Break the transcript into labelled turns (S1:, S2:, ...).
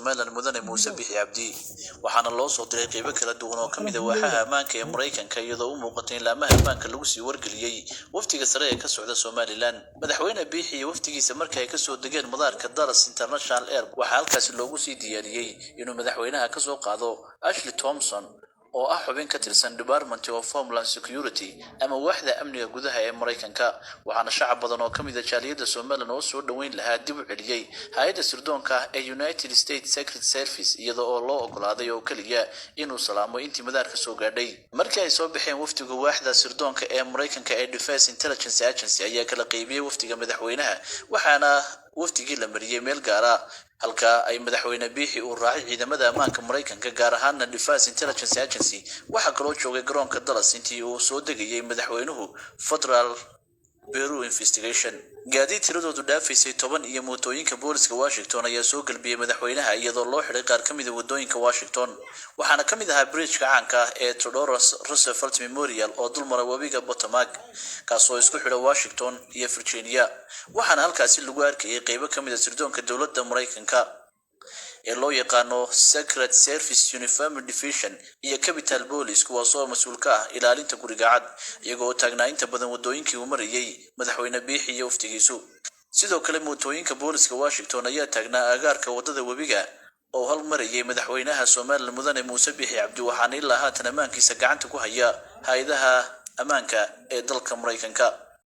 S1: Soomaaliland mudane Muuse Bixi Cabdi waxaana loo soo diray qaybo kala duwan oo kamid ah waaxaha ammaanka ee Mareykanka iyadoo u muuqatay in laamaha ammaanka lagu sii wargeliyay waftiga sare ee ka socda Soomaaliland madaxweyne Bixi iyo waftigiisa markay ay ka soo degeen madaarka Dallas International Airport waxa halkaas loogu sii diyaariyay inuu madaxweynaha ka soo qaado Ashley Thompson oo ah xubin ka tirsan Department of Homeland Security ama waaxda amniga gudaha ee Mareykanka waxaana shacab badan oo kamid ah jaaliyada Soomaaliland oo soo dhaweyn lahaa dib u celiyay hay'adda sirdoonka ee United States Secret Service iyadoo loo ogolaaday oo kaliya inuu salaamo intii madaarka soo gaadhay markii ay soo baxeen waftiga waaxda sirdoonka ee Mareykanka ee Defense Intelligence Agency ayaa kala qaybiyay waftiga madaxweynaha waxaana waftigii la mariyay meel gaar ah halka ay madaxweyne Bixi uu raacay ciidamada ammaanka Mareykanka gaar ahaan Defense Intelligence Agency waxa kaloo joogay garoonka Dallas intii uu soo degayay madaxweynuhu Federal Bureau Investigation gaadiid tiradoodu dhaafaysay 10 iyo mootooyinka booliska Washington ayaa soo galbiyay madaxweynaha iyadoo loo xiray qaar kamid ah wadooyinka Washington waxaana kamid ahaa bridge-ka caanka ah ee Theodore Roosevelt Memorial oo dulmara wabiga Potomac kaasoo isku xidha Washington iyo Virginia waxaana halkaasi lagu arkayay qaybo kamid ah sirdoonka dowladda Mareykanka ee loo yaqaano Secret Service Uniform Division iyo Capital Police kuwaasoo mas'uul ka ah ilaalinta guriga cad iyagoo taagnaa inta badan wadooyinkii uu marayay madaxweyne Bixi iyo waftigiisu sidoo kale mootooyinka booliska Washington ayaa taagnaa agaarka wadada wabiga oo hal marayay madaxweynaha Soomaaliland mudane Muuse Bixi Cabdi waxaana ilaa haatan ammaankiisa gacanta ku haya hay'adaha ammaanka ee dalka Mareykanka